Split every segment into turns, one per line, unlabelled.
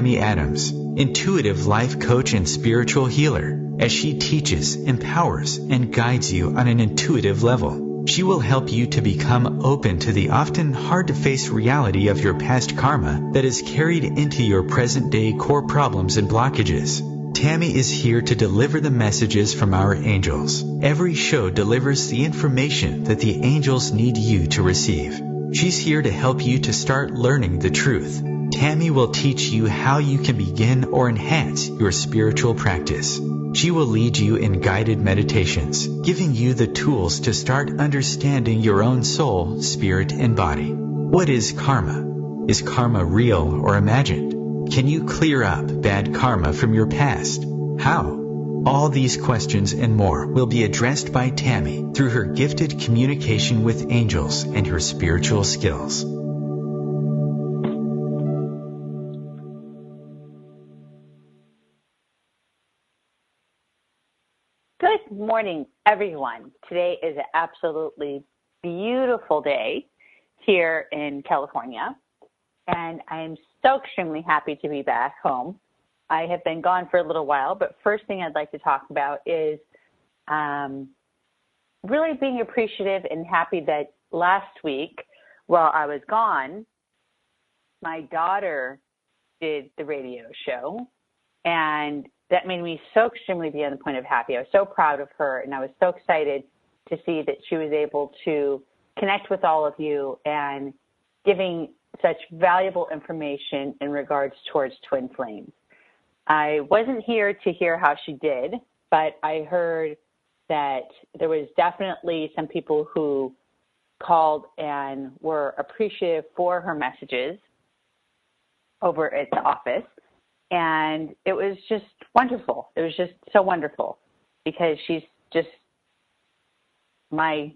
Tammy Adams, intuitive life coach and spiritual healer, as she teaches, empowers, and guides you on an intuitive level. She will help you to become open to the often hard-to-face reality of your past karma that is carried into your present-day core problems and blockages. Tammy is here to deliver the messages from our angels. Every show delivers the information that the angels need you to receive. She's here to help you to start learning the truth. Tammy will teach you how you can begin or enhance your spiritual practice. She will lead you in guided meditations, giving you the tools to start understanding your own soul, spirit, and body. What is karma? Is karma real or imagined? Can you clear up bad karma from your past? How? All these questions and more will be addressed by Tammy through her gifted communication with angels and her spiritual skills.
Good morning, everyone. Today is an absolutely beautiful day here in California, and I am so extremely happy to be back home. I have been gone for a little while, but first thing I'd like to talk about is really being appreciative and happy that last week, while I was gone, my daughter did the radio show, and that made me so extremely beyond the point of happy. I was so proud of her, and I was so excited to see that she was able to connect with all of you and giving such valuable information in regards towards twin flames. I wasn't here to hear how she did, but I heard that there was definitely some people who called and were appreciative for her messages over at the office. And it was just wonderful. It was just so wonderful because she's just my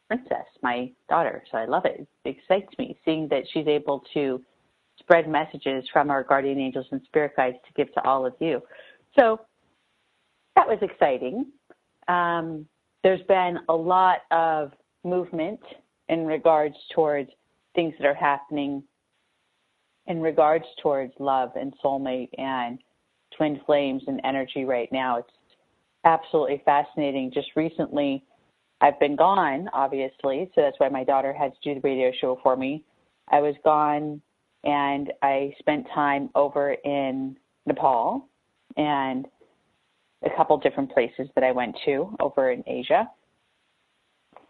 princess, my daughter. So I love it. It excites me seeing that she's able to spread messages from our guardian angels and spirit guides to give to all of you. So that was exciting. There's been a lot of movement in regards towards things that are happening in regards towards love and soulmate and twin flames and energy right now. It's absolutely fascinating. Just recently, I've been gone, obviously, so that's why my daughter had to do the radio show for me. I was gone, and I spent time over in Nepal and a couple different places that I went to over in Asia.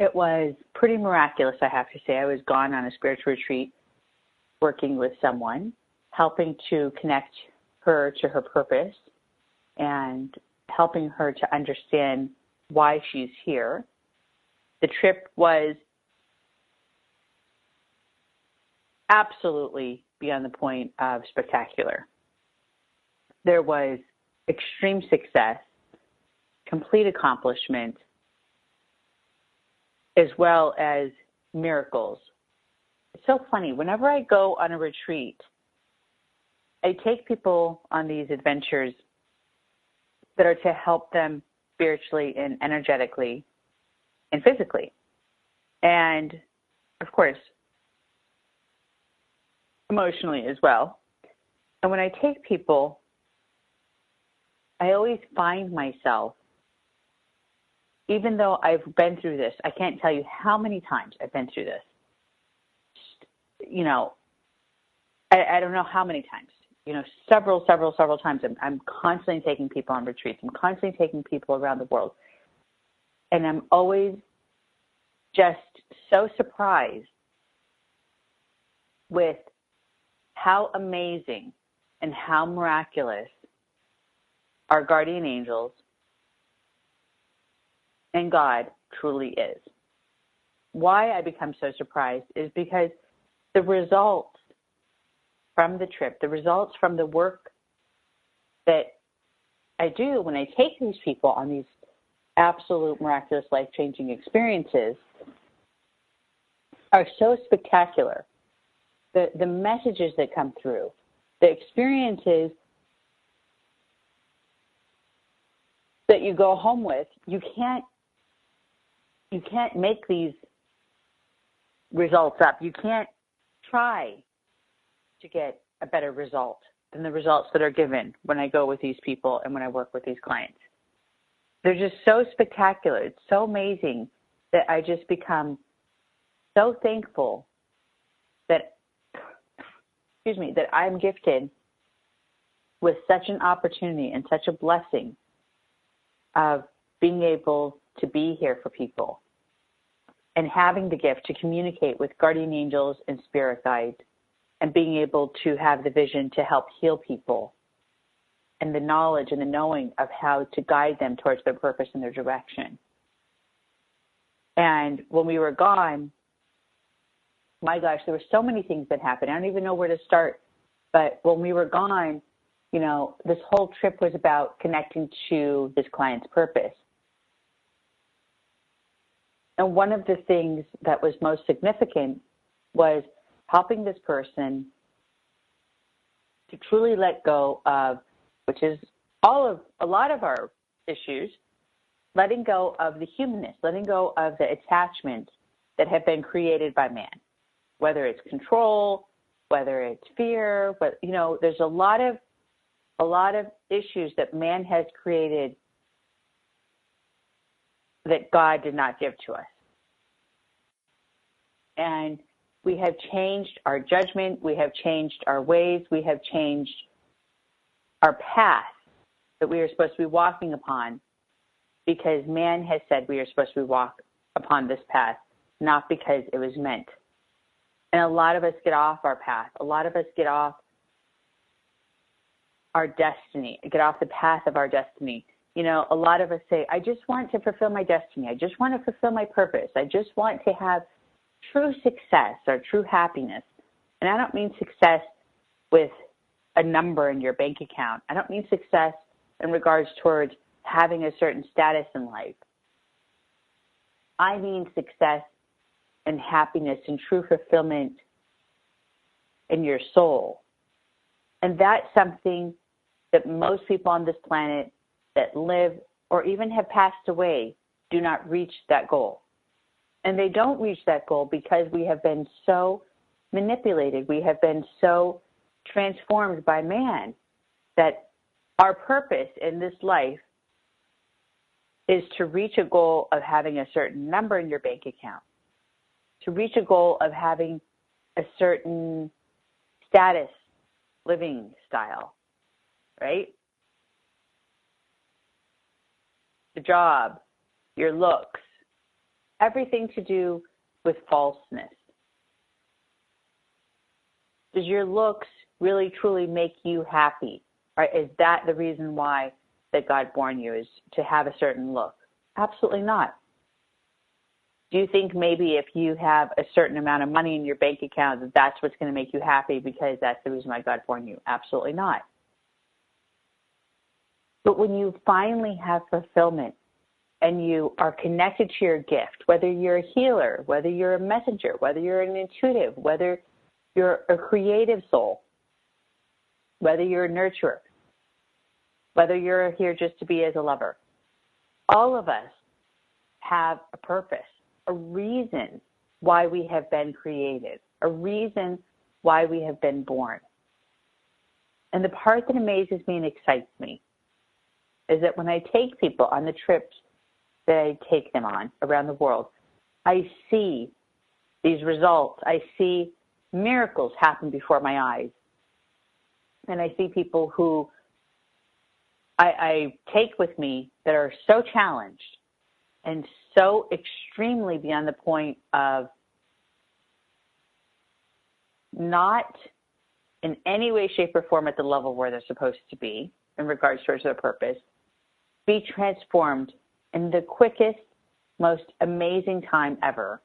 It was pretty miraculous, I have to say. I was gone on a spiritual retreat, working with someone, helping to connect her to her purpose and helping her to understand why she's here. The trip was absolutely beyond the point of spectacular. There was extreme success, complete accomplishment, as well as miracles. It's so funny. Whenever I go on a retreat, I take people on these adventures that are to help them spiritually and energetically and physically. And, of course, emotionally as well. And when I take people, I always find myself, even though I've been through this, I can't tell you how many times I've been through this. You know, I don't know how many times, you know, several times. I'm constantly taking people on retreats. I'm constantly taking people around the world. And I'm always just so surprised with how amazing and how miraculous our guardian angels and God truly is. Why I become so surprised is because the results from the trip, the results from the work that I do when I take these people on these absolute miraculous life-changing experiences are so spectacular. The messages that come through, the experiences that you go home with, you can't make these results up. You can't try to get a better result than the results that are given when I go with these people and when I work with these clients. They're just so spectacular. It's so amazing that I just become so thankful that, that I'm gifted with such an opportunity and such a blessing of being able to be here for people and having the gift to communicate with guardian angels and spirit guides and being able to have the vision to help heal people and the knowledge and the knowing of how to guide them towards their purpose and their direction. And when we were gone, my gosh, there were so many things that happened. I don't even know where to start. But when we were gone, this whole trip was about connecting to this client's purpose. And one of the things that was most significant was helping this person to truly let go of, which is a lot of our issues, letting go of the humanness, letting go of the attachments that have been created by man, whether it's control, whether it's fear, but there's a lot of issues that man has created that God did not give to us. And we have changed our judgment, we have changed our ways, we have changed our path that we are supposed to be walking upon because man has said we are supposed to walk upon this path, not because it was meant. And a lot of us get off our path. A lot of us get off our destiny, get off the path of our destiny. A lot of us say, I just want to fulfill my destiny. I just want to fulfill my purpose. I just want to have true success or true happiness. And I don't mean success with a number in your bank account. I don't mean success in regards towards having a certain status in life. I mean success and happiness and true fulfillment in your soul. And that's something that most people on this planet that live or even have passed away do not reach that goal. And they don't reach that goal because we have been so manipulated. We have been so transformed by man that our purpose in this life is to reach a goal of having a certain number in your bank account, to reach a goal of having a certain status, living style, right? The job, your looks, everything to do with falseness. Does your looks really truly make you happy? Or is that the reason why that God born you, is to have a certain look? Absolutely not. Do you think maybe if you have a certain amount of money in your bank account that that's what's going to make you happy because that's the reason why God born you? Absolutely not. But when you finally have fulfillment and you are connected to your gift, whether you're a healer, whether you're a messenger, whether you're an intuitive, whether you're a creative soul, whether you're a nurturer, whether you're here just to be as a lover, all of us have a purpose, a reason why we have been created, a reason why we have been born. And the part that amazes me and excites me is that when I take people on the trips that I take them on around the world, I see these results. I see miracles happen before my eyes. And I see people who I take with me that are so challenged and so extremely beyond the point of not in any way, shape, or form at the level where they're supposed to be in regards towards their purpose, be transformed in the quickest, most amazing time ever.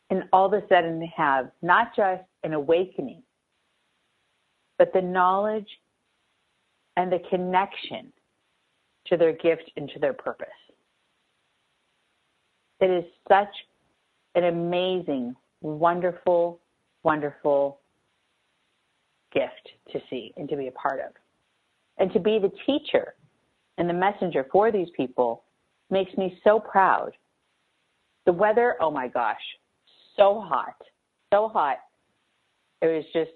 And all of a sudden they have not just an awakening, but the knowledge and the connection to their gift and to their purpose. It is such an amazing, wonderful, wonderful gift to see and to be a part of. And to be the teacher and the messenger for these people makes me so proud. The weather, oh my gosh, so hot, so hot. It was just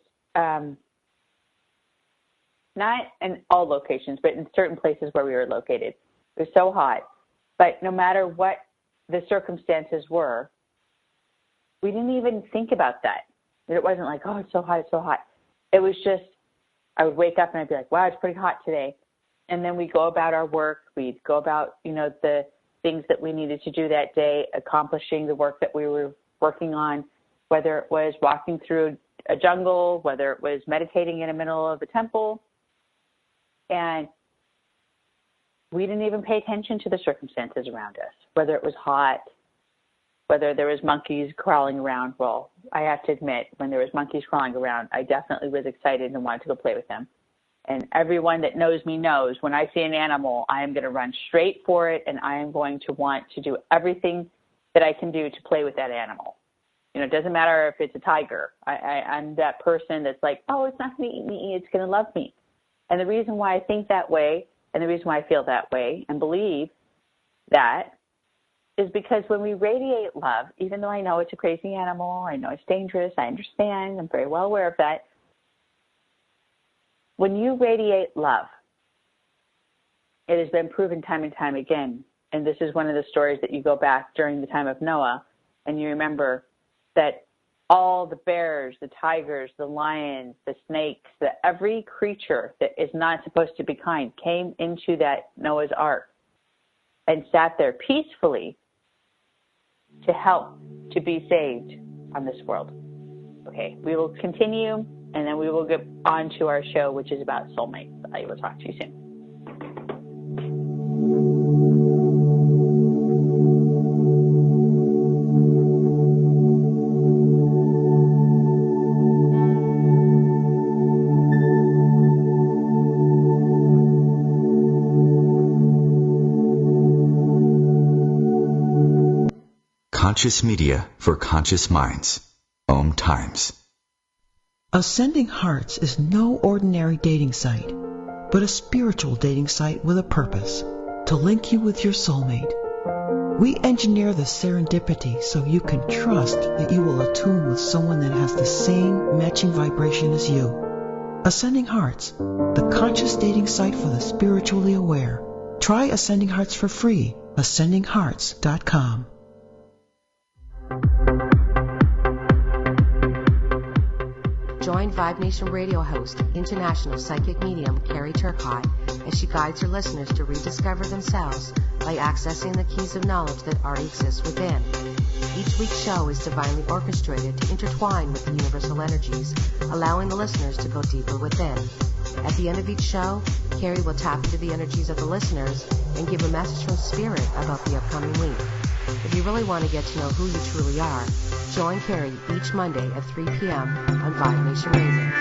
not in all locations, but in certain places where we were located. It was so hot. But no matter what the circumstances were, we didn't even think about that. It wasn't like, oh, it's so hot, it's so hot. It was just, I would wake up and I'd be like, wow, it's pretty hot today. And then we'd go about our work. We'd go about, the things that we needed to do that day, accomplishing the work that we were working on, whether it was walking through a jungle, whether it was meditating in the middle of a temple. And we didn't even pay attention to the circumstances around us, whether it was hot, whether there was monkeys crawling around. Well, I have to admit, when there was monkeys crawling around, I definitely was excited and wanted to go play with them. And everyone that knows me knows when I see an animal, I am going to run straight for it, and I am going to want to do everything that I can do to play with that animal. It doesn't matter if it's a tiger. I'm that person that's like, oh, it's not going to eat me. It's going to love me. And the reason why I think that way and the reason why I feel that way and believe that is because when we radiate love, even though I know it's a crazy animal, I know it's dangerous, I understand, I'm very well aware of that. When you radiate love, it has been proven time and time again, and this is one of the stories that you go back during the time of Noah, and you remember that all the bears, the tigers, the lions, the snakes, every creature that is not supposed to be kind came into that Noah's Ark and sat there peacefully to help to be saved on this world. Okay, we will continue, and then we will get on to our show, which is about soulmates. I will talk to you soon.
Conscious media for conscious minds. OMTimes.
Ascending Hearts is no ordinary dating site, but a spiritual dating site with a purpose, to link you with your soulmate. We engineer the serendipity so you can trust that you will attune with someone that has the same matching vibration as you. Ascending Hearts, the conscious dating site for the spiritually aware. Try Ascending Hearts for free. AscendingHearts.com.
Join Vibe Nation radio host, international psychic medium Carrie Turcotte, as she guides her listeners to rediscover themselves by accessing the keys of knowledge that already exist within. Each week's show is divinely orchestrated to intertwine with the universal energies, allowing the listeners to go deeper within. At the end of each show, Carrie will tap into the energies of the listeners and give a message from Spirit about the upcoming week. If you really want to get to know who you truly are, join Carrie each Monday at 3 p.m. on Vibe Nation Radio.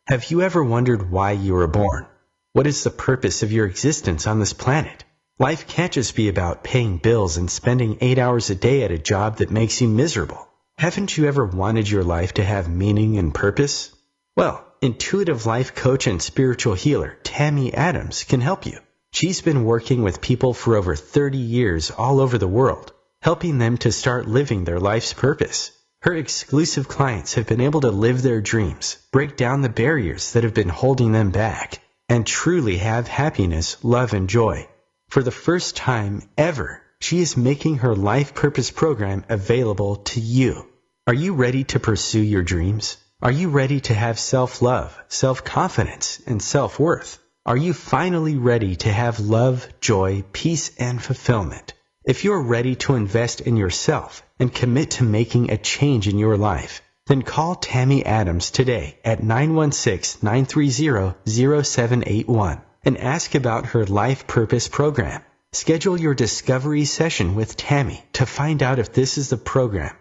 Have you ever wondered why you were born? What is the purpose of your existence on this planet? Life can't just be about paying bills and spending 8 hours a day at a job that makes you miserable. Haven't you ever wanted your life to have meaning and purpose? Well, intuitive life coach and spiritual healer Tammy Adams can help you. She's been working with people for over 30 years all over the world, helping them to start living their life's purpose. Her exclusive clients have been able to live their dreams, break down the barriers that have been holding them back, and truly have happiness, love, and joy. For the first time ever, she is making her life purpose program available to you. Are you ready to pursue your dreams? Are you ready to have self-love, self-confidence, and self-worth? Are you finally ready to have love, joy, peace, and fulfillment? If you're ready to invest in yourself and commit to making a change in your life, then call Tammy Adams today at 916-930-0781 and ask about her Life Purpose program. Schedule your discovery session with Tammy to find out if this is the program,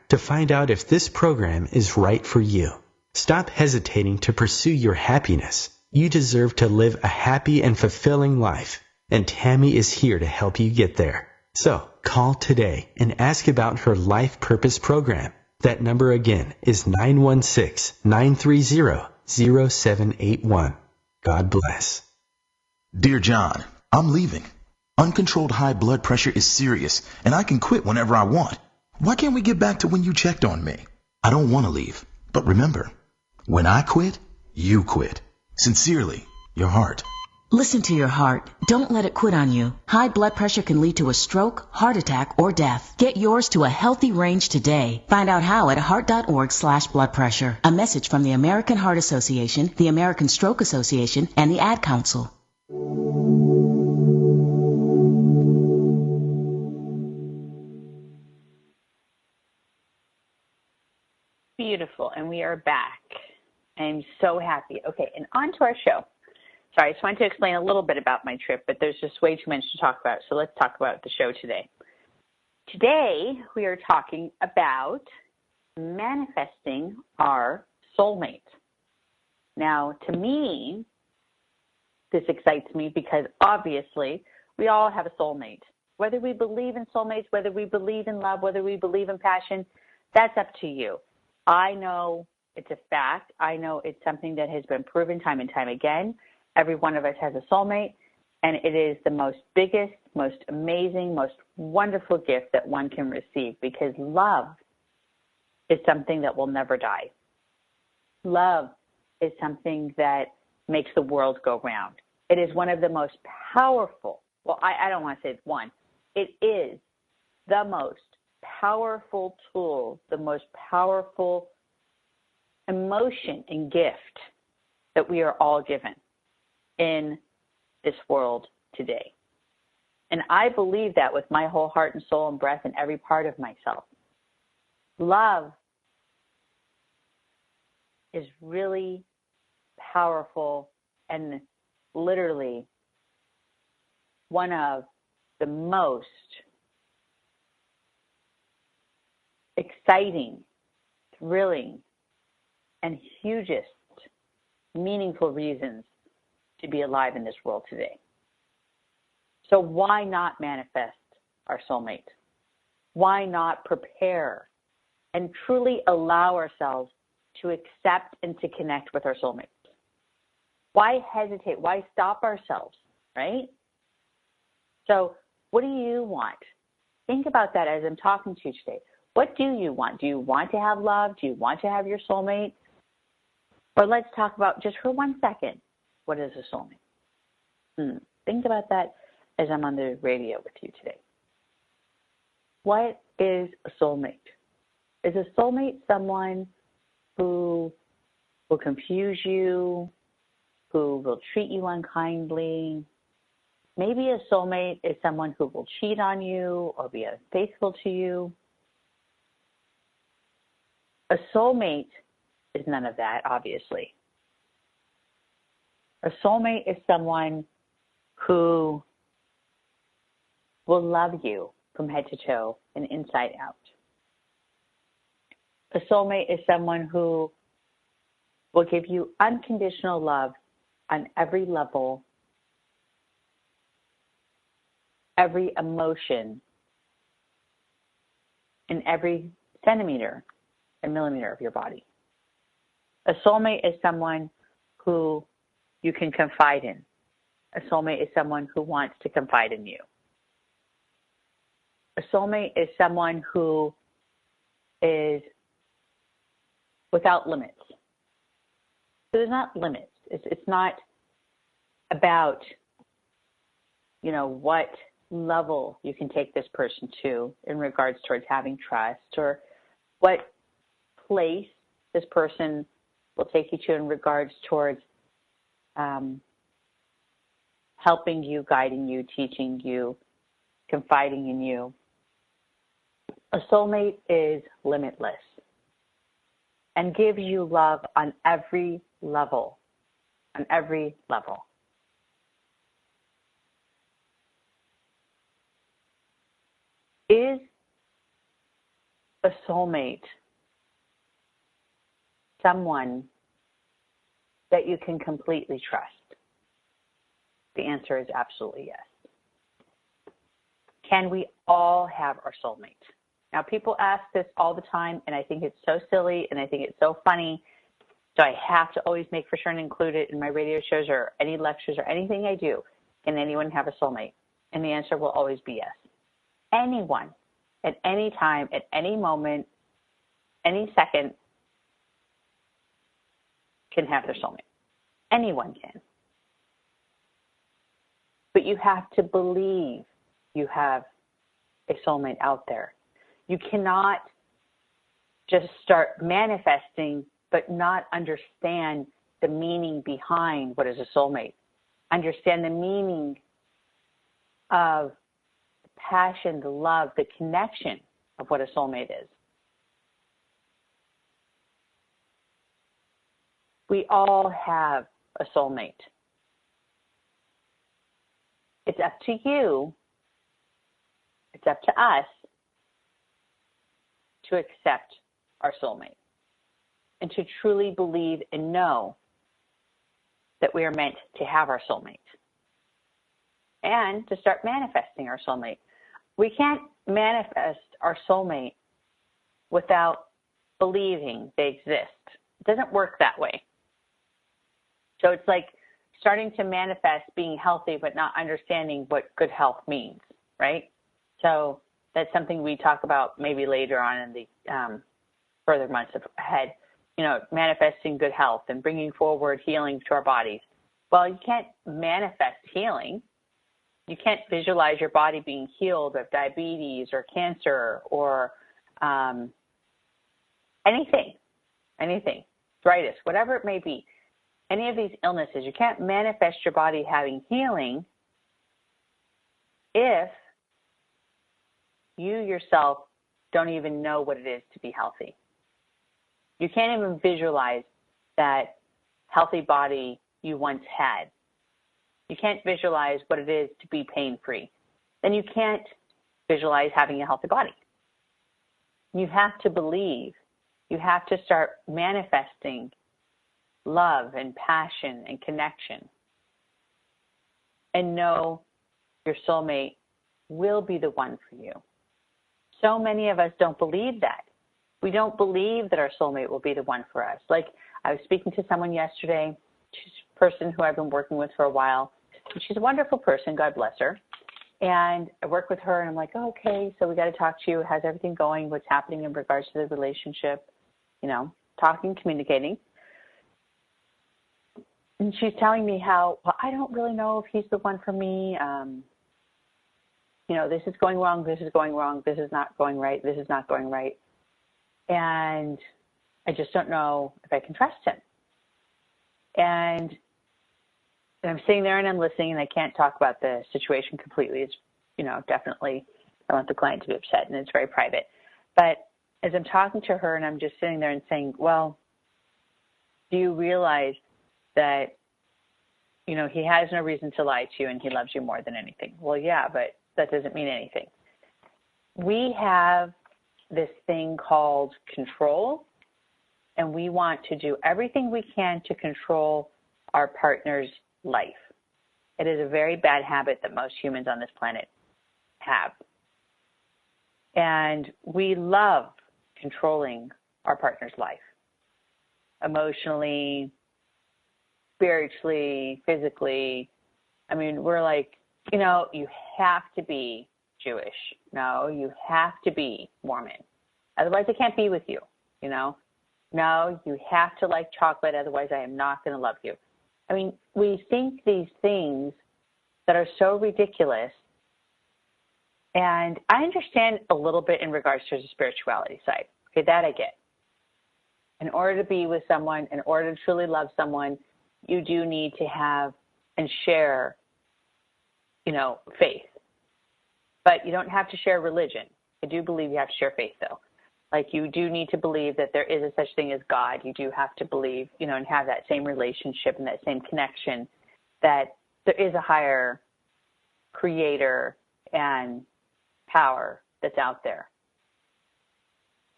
is right for you. Stop hesitating to pursue your happiness. You deserve to live a happy and fulfilling life, and Tammy is here to help you get there. So, call today and ask about her Life Purpose program. That number again is 916-930-0781. God bless.
Dear John, I'm leaving. Uncontrolled high blood pressure is serious, and I can quit whenever I want. Why can't we get back to when you checked on me? I don't want to leave, but remember, when I quit, You quit. Sincerely, your heart.
Listen to your heart. Don't let it quit on you. High blood pressure can lead to a stroke, heart attack, or death. Get yours to a healthy range today. Find out how at heart.org/blood pressure. A message from the American Heart Association, the American Stroke Association, and the Ad Council.
Beautiful, and we are back. I'm so happy. Okay, and on to our show. Sorry, I just wanted to explain a little bit about my trip, but there's just way too much to talk about, so let's talk about the show today. Today, we are talking about manifesting our soulmate. Now, to me, this excites me because obviously we all have a soulmate. Whether we believe in soulmates, whether we believe in love, whether we believe in passion, that's up to you. I know it's a fact. I know it's something that has been proven time and time again. Every one of us has a soulmate, and it is the most biggest, most amazing, most wonderful gift that one can receive because love is something that will never die. Love is something that makes the world go round. It is one of the most powerful, well, I don't want to say it's one. It is the most powerful tool, the most powerful emotion and gift that we are all given in this world today. And I believe that with my whole heart and soul and breath and every part of myself. Love is really powerful and literally one of the most exciting, thrilling, and hugest meaningful reasons to be alive in this world today. So why not manifest our soulmate? Why not prepare and truly allow ourselves to accept and to connect with our soulmate? Why hesitate? Why stop ourselves, right? So what do you want? Think about that as I'm talking to you today. What do you want? Do you want to have love? Do you want to have your soulmate? Or let's talk about just for 1 second, what is a soulmate? Think about that as I'm on the radio with you today. What is a soulmate? Is a soulmate someone who will confuse you, who will treat you unkindly? Maybe a soulmate is someone who will cheat on you or be unfaithful to you. A soulmate is none of that, obviously. A soulmate is someone who will love you from head to toe and inside out. A soulmate is someone who will give you unconditional love on every level, every emotion, in every centimeter and millimeter of your body. A soulmate is someone who you can confide in. A soulmate is someone who wants to confide in you. A soulmate is someone who is without limits. So there's not limits. It's not about, what level you can take this person to in regards towards having trust, or what place this person will take you to in regards towards helping you, guiding you, teaching you, confiding in you. A soulmate is limitless and gives you love on every level, on every level. Is a soulmate someone that you can completely trust? The answer is absolutely yes. Can we all have our soulmate? Now, people ask this all the time, and I think it's so silly, and I think it's so funny, so I have to always make for sure and include it in my radio shows or any lectures or anything I do. Can anyone have a soulmate? And the answer will always be yes. Anyone, at any time, at any moment, any second, can have their soulmate. Anyone can. But you have to believe you have a soulmate out there. You cannot just start manifesting but not understand the meaning behind what is a soulmate. Understand the meaning of the passion, the love, the connection of what a soulmate is. We all have a soulmate. It's up to you, it's up to us to accept our soulmate and to truly believe and know that we are meant to have our soulmate and to start manifesting our soulmate. We can't manifest our soulmate without believing they exist. It doesn't work that way. So it's like starting to manifest being healthy but not understanding what good health means, right? So that's something we talk about maybe later on in the further months ahead, manifesting good health and bringing forward healing to our bodies. Well, you can't manifest healing. You can't visualize your body being healed of diabetes or cancer or anything, arthritis, whatever it may be. Any of these illnesses, you can't manifest your body having healing if you yourself don't even know what it is to be healthy. You can't even visualize that healthy body you once had. You can't visualize what it is to be pain-free. Then you can't visualize having a healthy body. You have to believe. You have to start manifesting love and passion and connection and know your soulmate will be the one for you. So many of us don't believe that. We don't believe that our soulmate will be the one for us. Like I was speaking to someone yesterday, she's a person who I've been working with for a while. She's a wonderful person, God bless her. And I work with her and I'm like, oh, okay, so we got to talk to you. How's everything going? What's happening in regards to the relationship? Talking, communicating. And she's telling me how, well, I don't really know if he's the one for me. This is going wrong. This is going wrong. This is not going right. This is not going right. And I just don't know if I can trust him. And I'm sitting there and I'm listening and I can't talk about the situation completely. It's, definitely I want the client to be upset and it's very private. But as I'm talking to her and I'm just sitting there and saying, well, do you realize that, he has no reason to lie to you and he loves you more than anything? Well, yeah, but that doesn't mean anything. We have this thing called control, and we want to do everything we can to control our partner's life. It is a very bad habit that most humans on this planet have. And we love controlling our partner's life, emotionally, spiritually, physically. I mean, we're like, you have to be Jewish. No, you have to be Mormon. Otherwise, I can't be with you, No, you have to like chocolate. Otherwise, I am not going to love you. I mean, we think these things that are so ridiculous. And I understand a little bit in regards to the spirituality side. Okay, that I get. In order to be with someone, in order to truly love someone, you do need to have and share, faith. But you don't have to share religion. I do believe you have to share faith, though. Like you do need to believe that there is a such thing as God. You do have to believe, and have that same relationship and that same connection that there is a higher creator and power that's out there.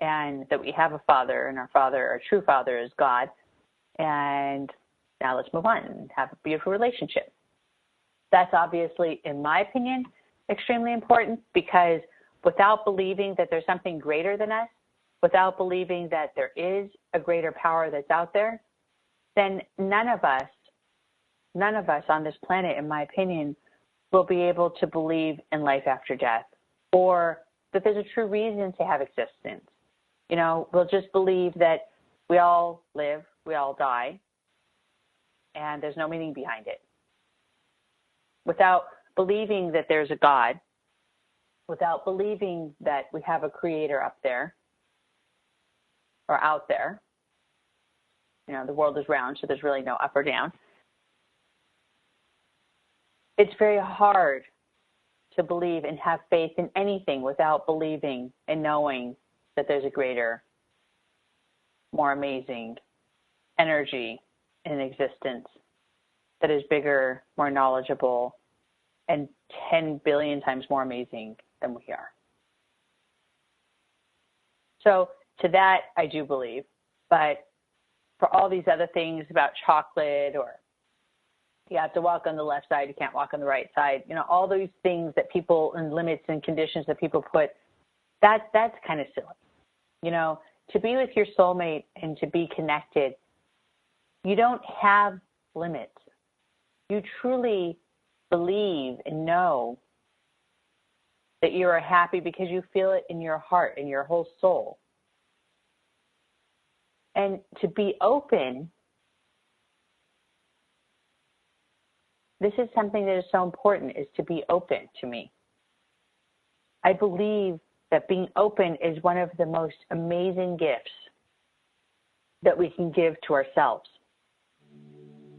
And that we have a father, and our true father is God. And now let's move on and have a beautiful relationship. That's obviously, in my opinion, extremely important, because without believing that there's something greater than us, without believing that there is a greater power that's out there, then none of us on this planet, in my opinion, will be able to believe in life after death, or that there's a true reason to have existence. We'll just believe that we all live, we all die, and there's no meaning behind it. Without believing that there's a God, without believing that we have a creator up there or out there, you know, the world is round, so there's really no up or down. It's very hard to believe and have faith in anything without believing and knowing that there's a greater, more amazing energy in existence that is bigger, more knowledgeable, and 10 billion times more amazing than we are. So to that, I do believe. But for all these other things about chocolate, or you have to walk on the left side, you can't walk on the right side, you know, all those things that people, and limits and conditions that people put, that's kind of silly. You know, to be with your soulmate and to be connected, you don't have limits. You truly believe and know that you are happy because you feel it in your heart, in your whole soul. And to be open, this is something that is so important, is to be open to me. I believe that being open is one of the most amazing gifts that we can give to ourselves.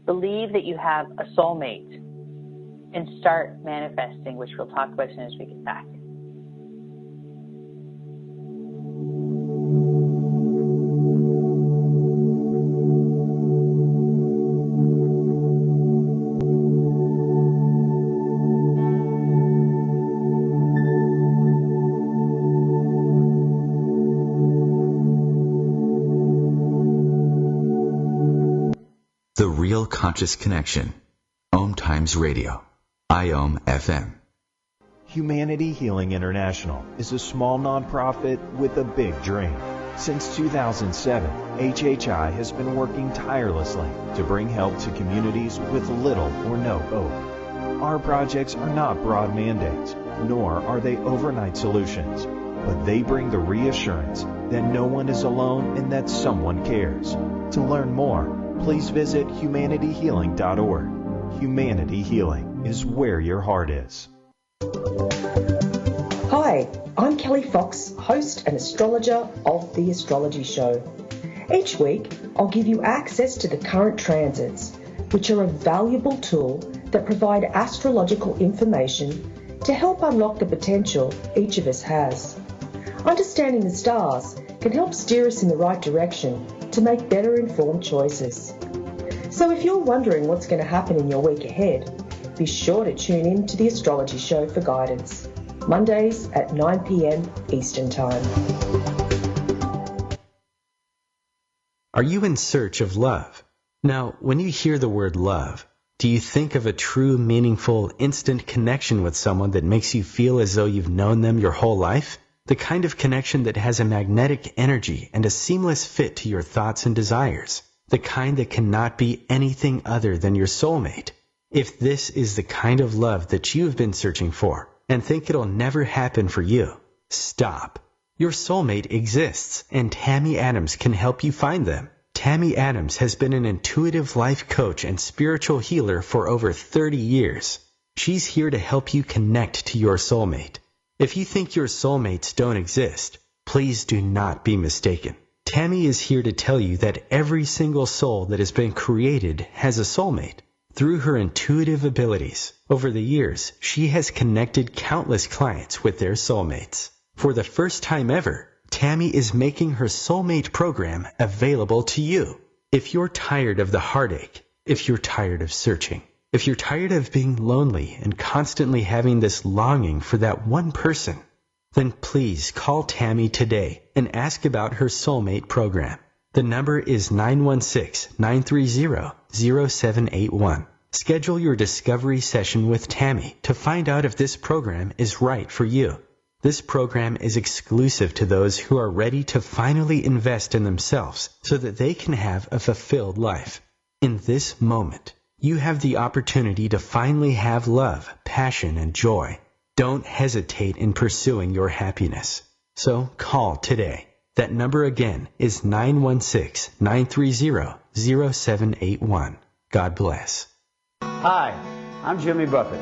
Believe that you have a soulmate and start manifesting, which we'll talk about as soon as we get back.
The Real Conscious Connection. OMTimes Radio. IOM FM.
Humanity Healing International is a small nonprofit with a big dream. Since 2007, HHI has been working tirelessly to bring help to communities with little or no hope. Our projects are not broad mandates, nor are they overnight solutions, but they bring the reassurance that no one is alone and that someone cares. To learn more, please visit humanityhealing.org. Humanity Healing is where your heart is.
Hi, I'm Kelly Fox, host and astrologer of The Astrology Show. Each week, I'll give you access to the current transits, which are a valuable tool that provide astrological information to help unlock the potential each of us has. Understanding the stars can help steer us in the right direction to make better informed choices. So if you're wondering what's going to happen in your week ahead, be sure to tune in to The Astrology Show for guidance, Mondays at 9 p.m. Eastern Time.
Are you in search of love? Now, when you hear the word love, do you think of a true, meaningful, instant connection with someone that makes you feel as though you've known them your whole life? The kind of connection that has a magnetic energy and a seamless fit to your thoughts and desires. The kind that cannot be anything other than your soulmate. If this is the kind of love that you've been searching for and think it'll never happen for you, stop. Your soulmate exists, and Tammy Adams can help you find them. Tammy Adams has been an intuitive life coach and spiritual healer for over 30 years. She's here to help you connect to your soulmate. If you think your soulmates don't exist, please do not be mistaken. Tammy is here to tell you that every single soul that has been created has a soulmate. Through her intuitive abilities, over the years, she has connected countless clients with their soulmates. For the first time ever, Tammy is making her soulmate program available to you. If you're tired of the heartache, if you're tired of searching, if you're tired of being lonely and constantly having this longing for that one person, then please call Tammy today and ask about her soulmate program. The number is 916-930-0781. Schedule your discovery session with Tammy to find out if this program is right for you. This program is exclusive to those who are ready to finally invest in themselves so that they can have a fulfilled life. In this moment, you have the opportunity to finally have love, passion, and joy. Don't hesitate in pursuing your happiness. So call today. That number again is 916-930-0781. God bless.
Hi, I'm Jimmy Buffett.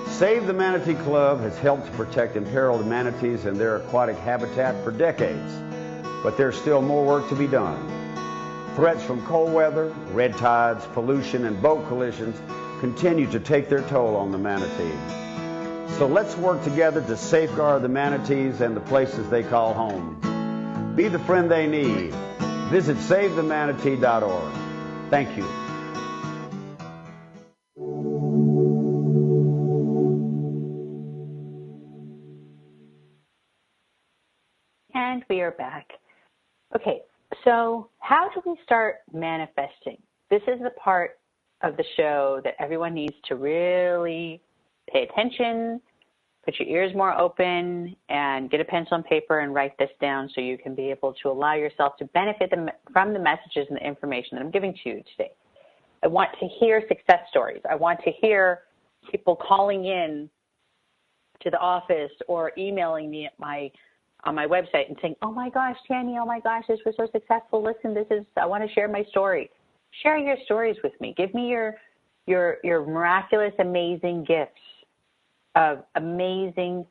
Save the Manatee Club has helped to protect imperiled manatees and their aquatic habitat for decades, but there's still more work to be done. Threats from cold weather, red tides, pollution, and boat collisions continue to take their toll on the manatee. So let's work together to safeguard the manatees and the places they call home. Be the friend they need. Visit SaveTheManatee.org. Thank you.
And we are back. Okay, so how do we start manifesting? This is the part of the show that everyone needs to really pay attention, put your ears more open, and get a pencil and paper and write this down so you can be able to allow yourself to benefit from the messages and the information that I'm giving to you today. I want to hear success stories. I want to hear people calling in to the office or emailing me on my website and saying, oh my gosh, Tammy, oh my gosh, this was so successful. Listen, I want to share my story. Share your stories with me. Give me your miraculous, amazing gifts of amazing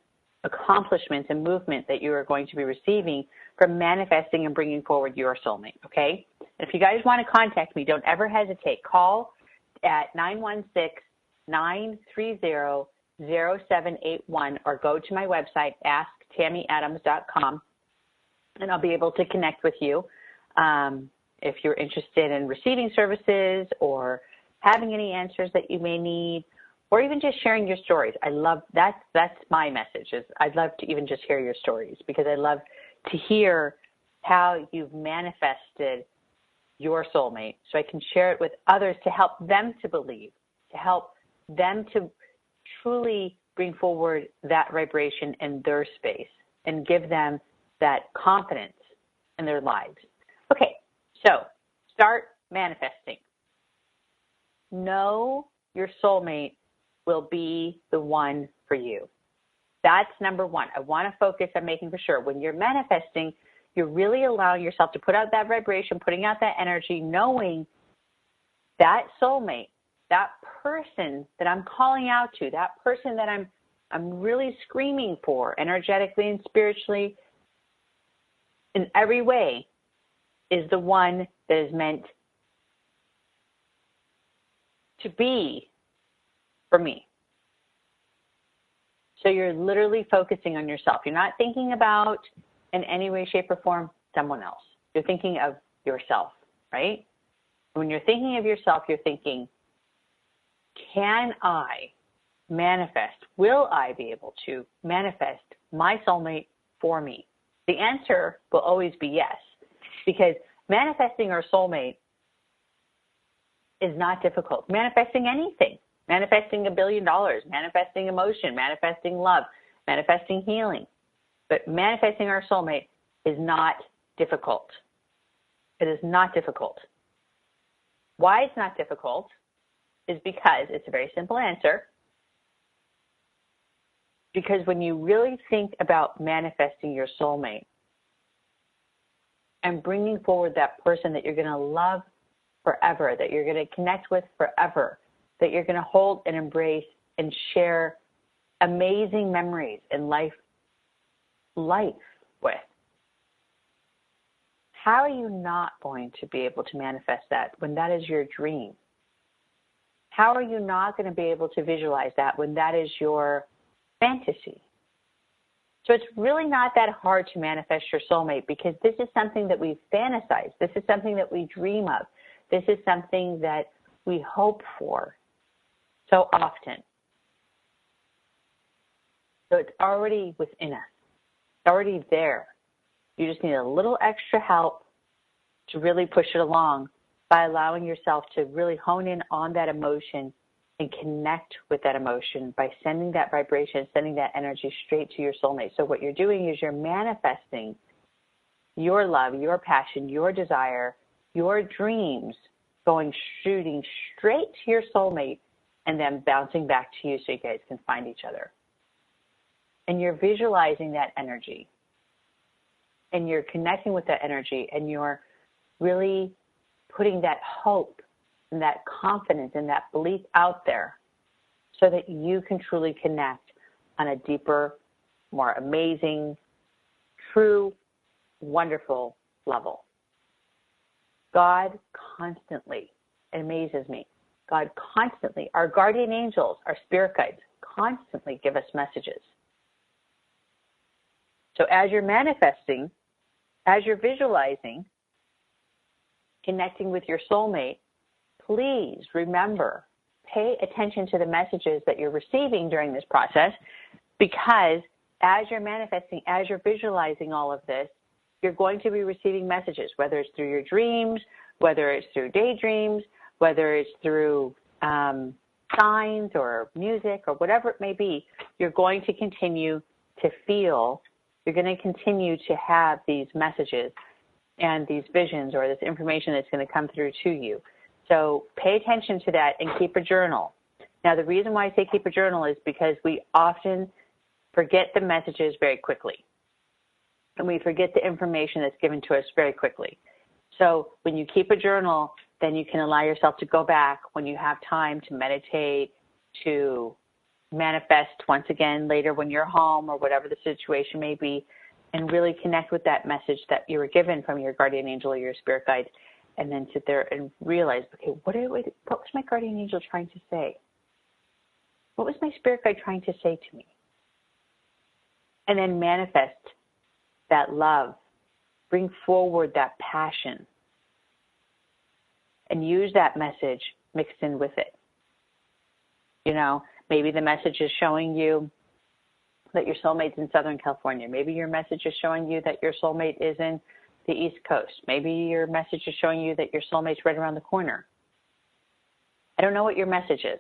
accomplishments and movement that you are going to be receiving from manifesting and bringing forward your soulmate, okay? And if you guys want to contact me, don't ever hesitate. Call at 916-930-0781 or go to my website, asktammyadams.com, and I'll be able to connect with you if you're interested in receiving services or having any answers that you may need, or even just sharing your stories. I love that's my message. I'd love to even just hear your stories because I love to hear how you've manifested your soulmate so I can share it with others to help them to believe, to help them to truly bring forward that vibration in their space and give them that confidence in their lives. Okay, so start manifesting. Know your soulmate will be the one for you. That's number one. I want to focus on making for sure when you're manifesting, you're really allowing yourself to put out that vibration, putting out that energy, knowing that soulmate, that person that I'm calling out to, that person that I'm really screaming for energetically and spiritually in every way is the one that is meant to be for me. So you're literally focusing on yourself. You're not thinking about, in any way, shape, or form, someone else. You're thinking of yourself, right? When you're thinking of yourself, you're thinking, can I manifest? Will I be able to manifest my soulmate for me? The answer will always be yes, because manifesting our soulmate is not difficult. Manifesting anything, manifesting $1 billion, manifesting emotion, manifesting love, manifesting healing. But manifesting our soulmate is not difficult. It is not difficult. Why it's not difficult is because it's a very simple answer. Because when you really think about manifesting your soulmate and bringing forward that person that you're going to love forever, that you're going to connect with forever, that you're going to hold and embrace and share amazing memories in life with, how are you not going to be able to manifest that when that is your dream? How are you not going to be able to visualize that when that is your fantasy? So it's really not that hard to manifest your soulmate because this is something that we fantasize. This is something that we dream of. This is something that we hope for so often. So it's already within us. It's already there. You just need a little extra help to really push it along by allowing yourself to really hone in on that emotion and connect with that emotion by sending that vibration, sending that energy straight to your soulmate. So what you're doing is you're manifesting your love, your passion, your desire, your dreams shooting straight to your soulmate and then bouncing back to you so you guys can find each other. And you're visualizing that energy. And you're connecting with that energy and you're really putting that hope and that confidence and that belief out there so that you can truly connect on a deeper, more amazing, true, wonderful level. God constantly amazes me. God constantly, our guardian angels, our spirit guides, constantly give us messages. So as you're manifesting, as you're visualizing, connecting with your soulmate, please remember, pay attention to the messages that you're receiving during this process, because as you're manifesting, as you're visualizing all of this, you're going to be receiving messages, whether it's through your dreams, whether it's through daydreams, whether it's through signs or music or whatever it may be. You're going to continue to feel, you're going to continue to have these messages and these visions or this information that's going to come through to you. So pay attention to that and keep a journal. Now, the reason why I say keep a journal is because we often forget the messages very quickly. And we forget the information that's given to us very quickly. So when you keep a journal, then you can allow yourself to go back when you have time to meditate, to manifest once again later when you're home or whatever the situation may be, and really connect with that message that you were given from your guardian angel or your spirit guide, and then sit there and realize, okay, what was my guardian angel trying to say? What was my spirit guide trying to say to me? And then manifest that love, bring forward that passion, and use that message mixed in with it. You know, maybe the message is showing you that your soulmate's in Southern California. Maybe your message is showing you that your soulmate is in the East Coast. Maybe your message is showing you that your soulmate's right around the corner. I don't know what your message is,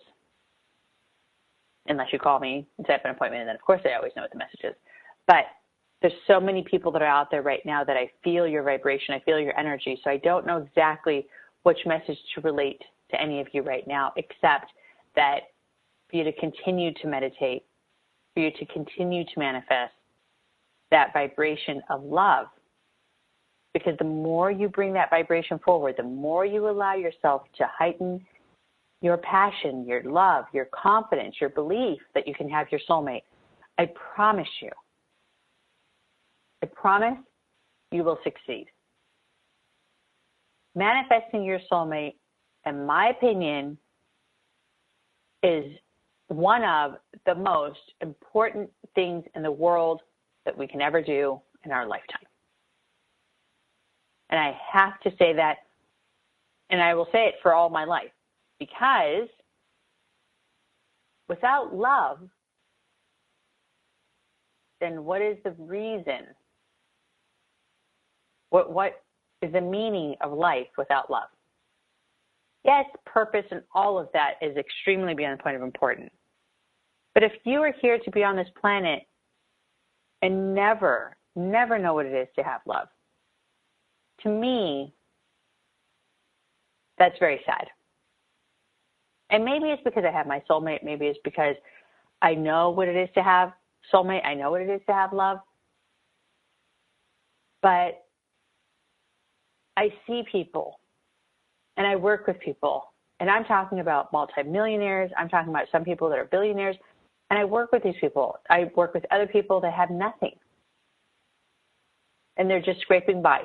unless you call me and set up an appointment, and then, of course, I always know what the message is. But there's so many people that are out there right now that I feel your vibration, I feel your energy, so I don't know exactly which message to relate to any of you right now, except that for you to continue to meditate, for you to continue to manifest that vibration of love. Because the more you bring that vibration forward, the more you allow yourself to heighten your passion, your love, your confidence, your belief that you can have your soulmate, I promise you will succeed. Manifesting your soulmate, in my opinion, is one of the most important things in the world that we can ever do in our lifetime. And I have to say that, and I will say it for all my life, because without love, then what is the reason? What is the meaning of life without love? Yes, purpose and all of that is extremely beyond the point of important. But if you are here to be on this planet and never know what it is to have love, to me, that's very sad. And maybe it's because I have my soulmate. Maybe it's because I know what it is to have soulmate. I know what it is to have love. But I see people and I work with people, and I'm talking about multimillionaires. I'm talking about some people that are billionaires, and I work with these people. I work with other people that have nothing, and they're just scraping by.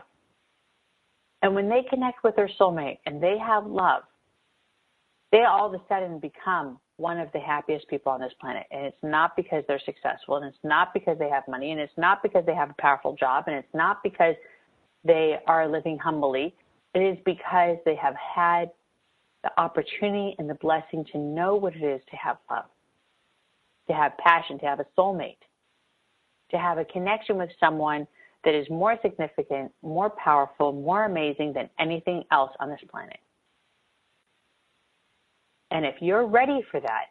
And when they connect with their soulmate and they have love, they all of a sudden become one of the happiest people on this planet. And it's not because they're successful, and it's not because they have money, and it's not because they have a powerful job, and it's not because they are living humbly. It is because they have had the opportunity and the blessing to know what it is to have love, to have passion, to have a soulmate, to have a connection with someone that is more significant, more powerful, more amazing than anything else on this planet. And if you're ready for that,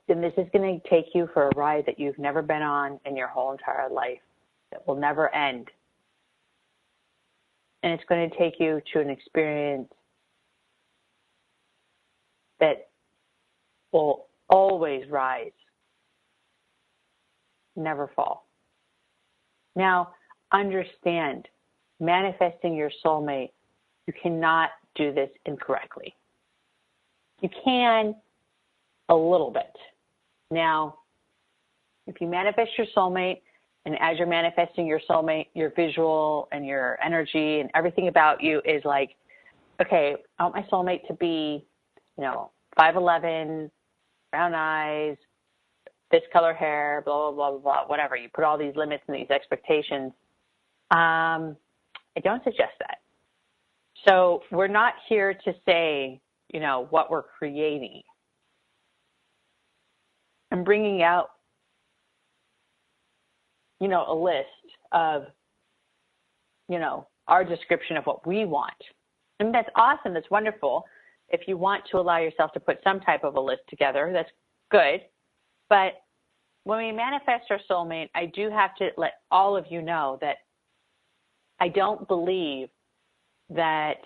then this is going to take you for a ride that you've never been on in your whole entire life, that will never end. And it's going to take you to an experience that will always rise, never fall. Now, understand, manifesting your soulmate You cannot do this incorrectly. You can a little bit. Now, if you manifest your soulmate, and as you're manifesting your soulmate, your visual and your energy and everything about you is like, okay, I want my soulmate to be, 5'11", brown eyes, this color hair, blah, blah, blah, blah, whatever. You put all these limits and these expectations. I don't suggest that. So we're not here to say, what we're creating. I'm bringing out, a list of, our description of what we want. And that's awesome. That's wonderful. If you want to allow yourself to put some type of a list together, that's good. But when we manifest our soulmate, I do have to let all of you know that I don't believe that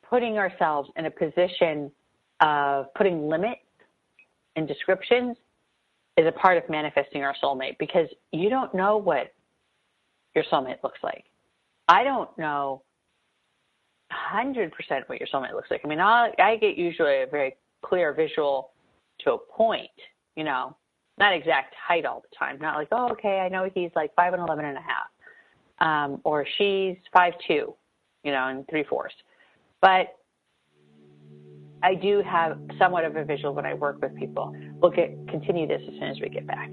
putting ourselves in a position of putting limits and descriptions is a part of manifesting our soulmate, because you don't know what your soulmate looks like. I don't know 100% what your soulmate looks like. I mean, I get usually a very clear visual to a point, not exact height all the time. Not like, oh, okay, I know he's like 5'11" and a half, or she's 5'2", and 3/4. But I do have somewhat of a visual when I work with people. We'll continue this as soon as we get back.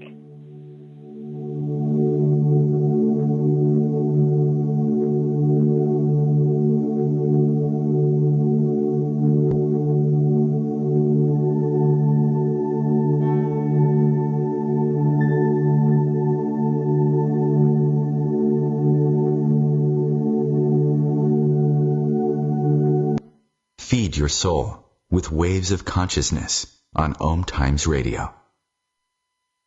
Feed your soul with Waves of Consciousness on OMTimes Radio.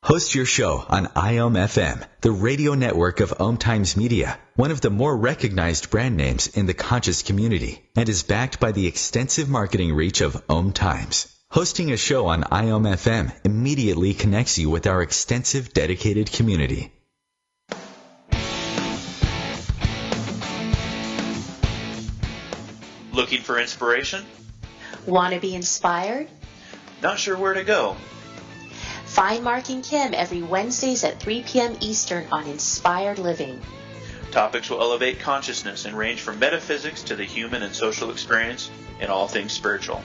Host your show on IOM-FM, the radio network of OMTimes Media, one of the more recognized brand names in the conscious community, and is backed by the extensive marketing reach of OMTimes. Hosting a show on IOM-FM immediately connects you with our extensive dedicated community.
Looking for inspiration?
Want to be inspired?
Not sure where to go?
Find Mark and Kim every Wednesdays at 3 p.m. Eastern on Inspired Living.
Topics will elevate consciousness and range from metaphysics to the human and social experience and all things spiritual.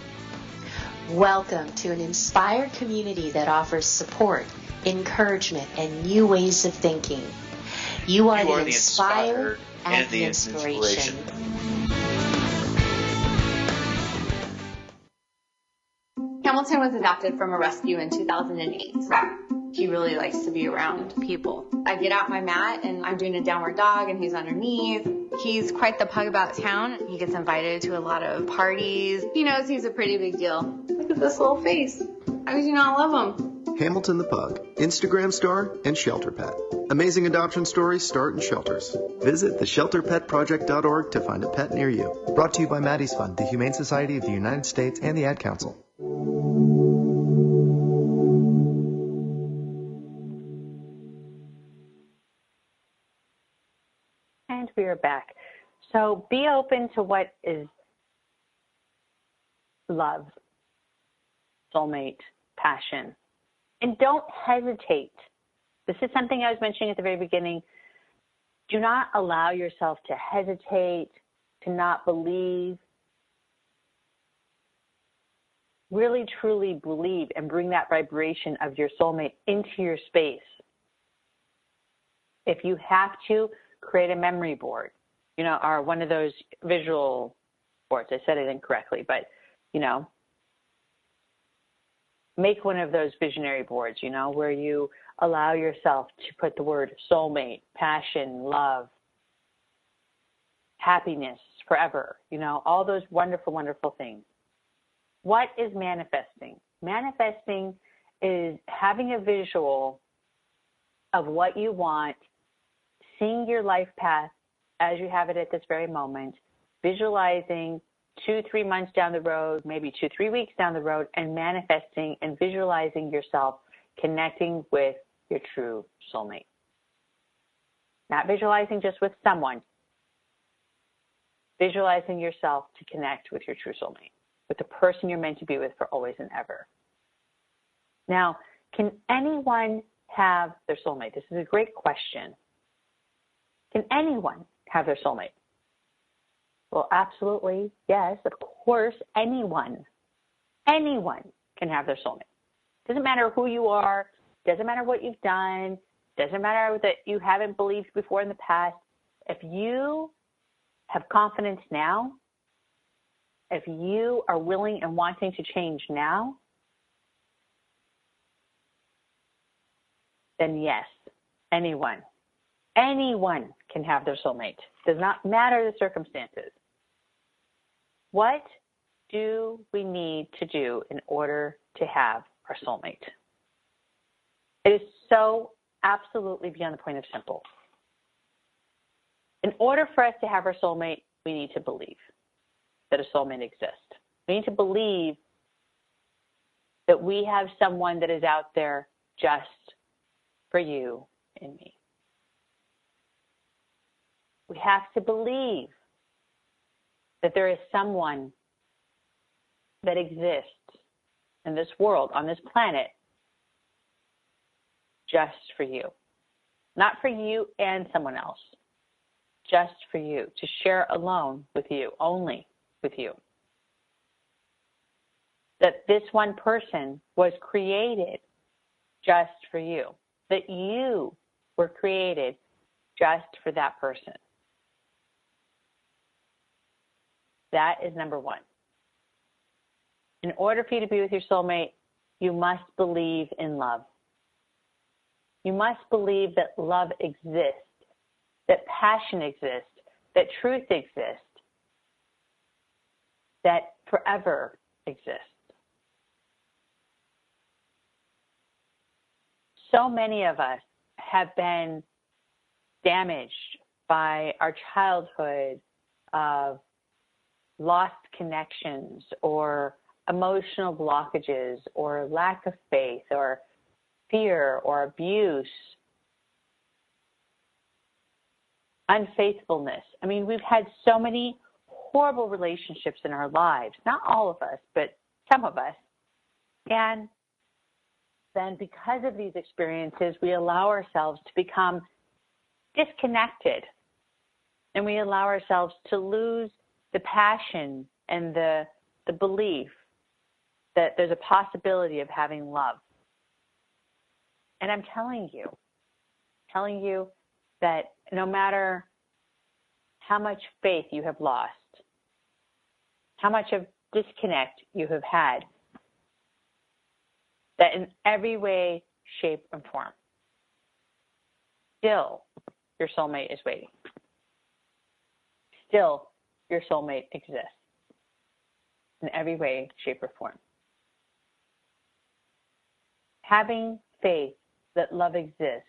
Welcome to an inspired community that offers support, encouragement, and new ways of thinking. You are the inspired and the inspiration.
Hamilton was adopted from a rescue in 2008. He really likes to be around people. I get out my mat and I'm doing a downward dog and he's underneath. He's quite the pug about town. He gets invited to a lot of parties. He knows he's a pretty big deal. Look at this little face. How could you not love him?
Hamilton the Pug, Instagram star and shelter pet. Amazing adoption stories start in shelters. Visit theshelterpetproject.org to find a pet near you. Brought to you by Maddie's Fund, the Humane Society of the United States, and the Ad Council.
And we are back. So be open to what is love, soulmate, passion. And don't hesitate. This is something I was mentioning at the very beginning. Do not allow yourself to hesitate, to not believe. Really, truly believe and bring that vibration of your soulmate into your space. If you have to, create a memory board, or one of those visual boards. I said it incorrectly, but, make one of those visionary boards, where you allow yourself to put the word soulmate, passion, love, happiness, forever, all those wonderful, wonderful things. What is manifesting? Manifesting is having a visual of what you want, seeing your life path as you have it at this very moment, visualizing 2-3 months down the road, maybe 2-3 weeks down the road, and manifesting and visualizing yourself connecting with your true soulmate. Not visualizing just with someone. visualizing yourself to connect with your true soulmate, with the person you're meant to be with for always and ever. Now, can anyone have their soulmate? This is a great question. Can anyone have their soulmate? Well, absolutely, yes, of course, anyone can have their soulmate. Doesn't matter who you are, doesn't matter what you've done, doesn't matter that you haven't believed before in the past. If you have confidence now, if you are willing and wanting to change now, then yes, anyone can have their soulmate. Does not matter the circumstances. What do we need to do in order to have our soulmate? It is so absolutely beyond the point of simple. In order for us to have our soulmate, we need to believe that a soulmate exists. We need to believe that we have someone that is out there just for you and me. We have to believe that there is someone that exists in this world, on this planet, just for you. Not for you and someone else, just for you, to share alone with you, only with you. That this one person was created just for you. That you were created just for that person. That is number one. In order for you to be with your soulmate, you must believe in love. You must believe that love exists, that passion exists, that truth exists, that forever exists. So many of us have been damaged by our childhood of lost connections or emotional blockages or lack of faith or fear or abuse, unfaithfulness. I mean, we've had so many horrible relationships in our lives, not all of us, but some of us. And then because of these experiences, we allow ourselves to become disconnected, and we allow ourselves to lose the passion and the belief that there's a possibility of having love. And I'm telling you that no matter how much faith you have lost, how much of disconnect you have had, that in every way, shape, and form, still your soulmate is waiting. Still, your soulmate exists in every way, shape, or form. Having faith that love exists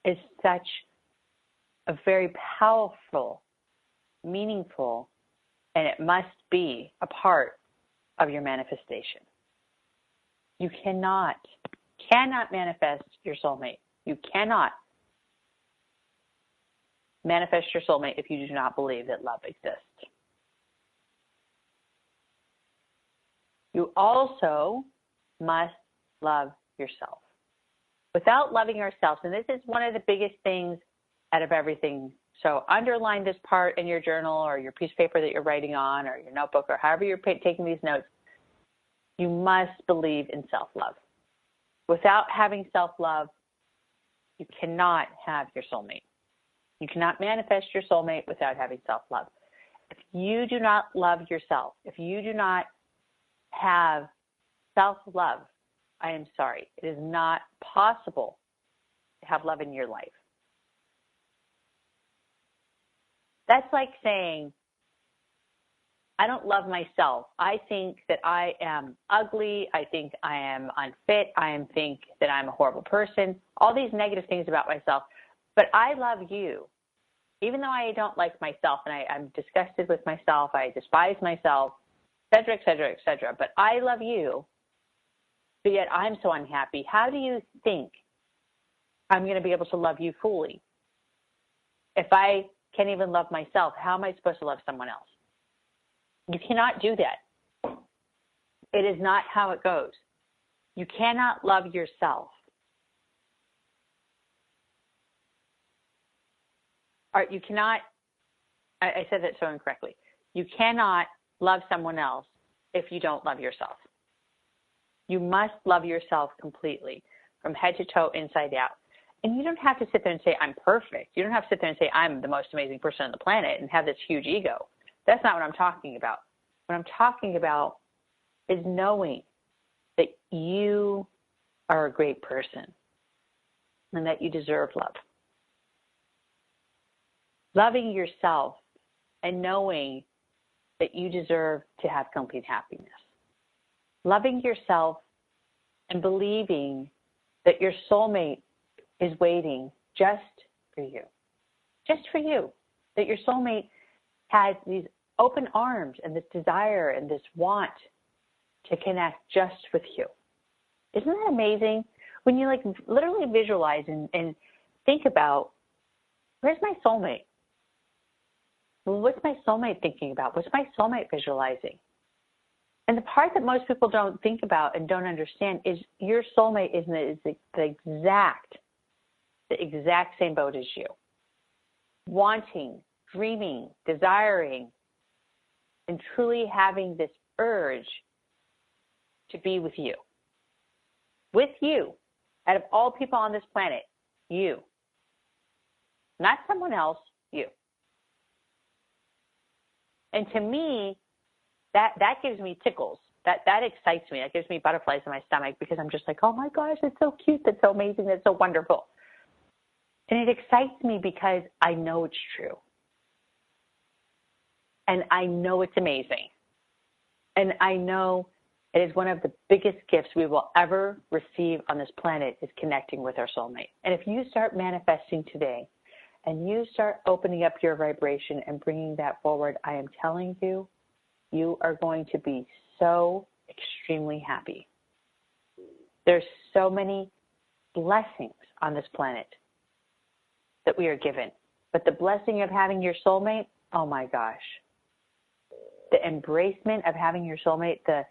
is such a very powerful, meaningful, and it must be a part of your manifestation. You cannot manifest your soulmate. You cannot manifest your soulmate if you do not believe that love exists. You also must love yourself. Without loving ourselves, and this is one of the biggest things out of everything, so underline this part in your journal or your piece of paper that you're writing on or your notebook or however you're taking these notes, you must believe in self-love. Without having self-love, you cannot have your soulmate. You cannot manifest your soulmate without having self-love. If you do not love yourself, if you do not have self-love, I am sorry, it is not possible to have love in your life. That's like saying, I don't love myself. I think that I am ugly. I think I am unfit. I think that I'm a horrible person. All these negative things about myself. But I love you. Even though I don't like myself and I'm disgusted with myself, I despise myself, et cetera, et cetera, et cetera. But I love you, but yet I'm so unhappy. How do you think I'm going to be able to love you fully if I can't even love myself. How am I supposed to love someone else? You cannot do that. It is not how it goes. You cannot love yourself. Or you cannot, I said that so incorrectly. You cannot love someone else if you don't love yourself. You must love yourself completely, from head to toe, inside out. And you don't have to sit there and say, I'm perfect. You don't have to sit there and say, I'm the most amazing person on the planet and have this huge ego. That's not what I'm talking about. What I'm talking about is knowing that you are a great person and that you deserve love. Loving yourself and knowing that you deserve to have complete happiness. Loving yourself and believing that your soulmate is waiting just for you. Just for you. That your soulmate has these open arms and this desire and this want to connect just with you. Isn't that amazing? When you literally visualize and think about, where's my soulmate? Well, what's my soulmate thinking about? What's my soulmate visualizing? And the part that most people don't think about and don't understand is your soulmate is the exact same boat as you. Wanting, dreaming, desiring, and truly having this urge to be with you. With you. Out of all people on this planet, you. Not someone else, you. And to me, that gives me tickles. That excites me. That gives me butterflies in my stomach because I'm just like, oh my gosh, that's so cute. That's so amazing. That's so wonderful. And it excites me because I know it's true. And I know it's amazing. And I know it is one of the biggest gifts we will ever receive on this planet is connecting with our soulmate. And if you start manifesting today and you start opening up your vibration and bringing that forward, I am telling you, you are going to be so extremely happy. There's so many blessings on this planet that we are given. But the blessing of having your soulmate, oh my gosh. The embracement of having your soulmate, the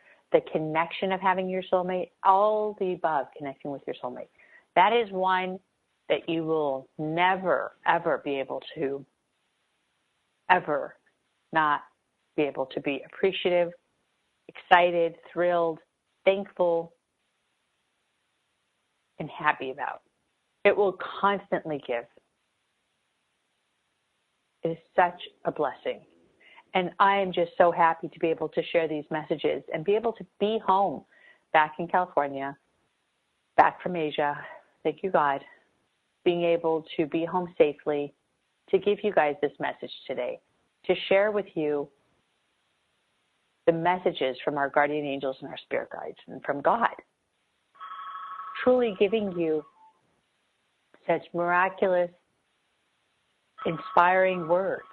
connection of having your soulmate, all the above, connecting with your soulmate. That is one that you will never, ever be able to, ever not be able to be appreciative, excited, thrilled, thankful, and happy about. It will constantly give. It is such a blessing. And I am just so happy to be able to share these messages and be able to be home back in California, back from Asia. Thank you, God. Being able to be home safely, to give you guys this message today, to share with you the messages from our guardian angels and our spirit guides and from God. Truly giving you such miraculous, inspiring words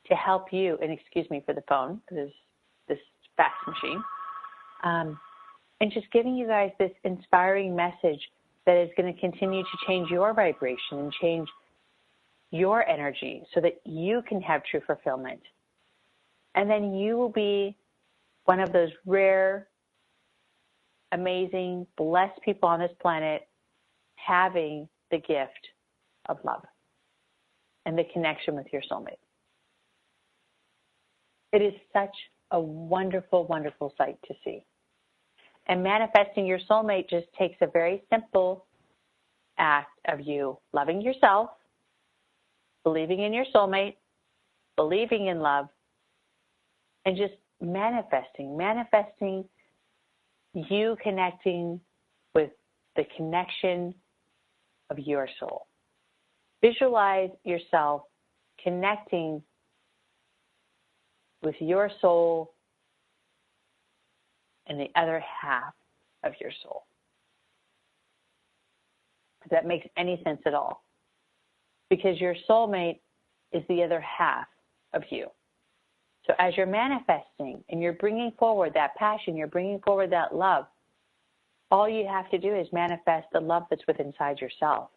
to help you, and excuse me for the phone, this fax machine, and just giving you guys this inspiring message that is going to continue to change your vibration and change your energy so that you can have true fulfillment. And then you will be one of those rare, amazing, blessed people on this planet having the gift of love and the connection with your soulmate. It is such a wonderful, wonderful sight to see. And manifesting your soulmate just takes a very simple act of you loving yourself, believing in your soulmate, believing in love, and just manifesting you connecting with the connection of your soul. Visualize yourself connecting with your soul and the other half of your soul. If that makes any sense at all. Because your soulmate is the other half of you. So as you're manifesting and you're bringing forward that passion, you're bringing forward that love, all you have to do is manifest the love that's within inside yourself.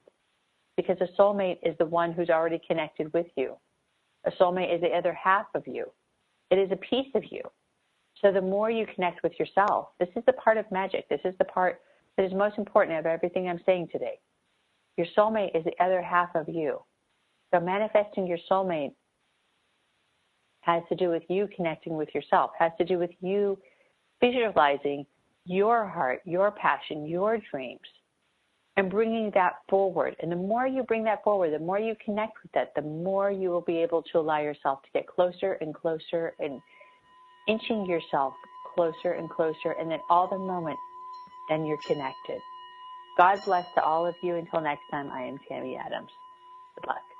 because a soulmate is the one who's already connected with you. A soulmate is the other half of you. It is a piece of you. So the more you connect with yourself, this is the part of magic. This is the part that is most important of everything I'm saying today. Your soulmate is the other half of you. So manifesting your soulmate has to do with you connecting with yourself, has to do with you visualizing your heart, your passion, your dreams, and bringing that forward. And the more you bring that forward, the more you connect with that, the more you will be able to allow yourself to get closer and closer and inching yourself closer and closer. And then all the moment, then you're connected. God bless to all of you. Until next time, I am Tammy Adams. Good luck.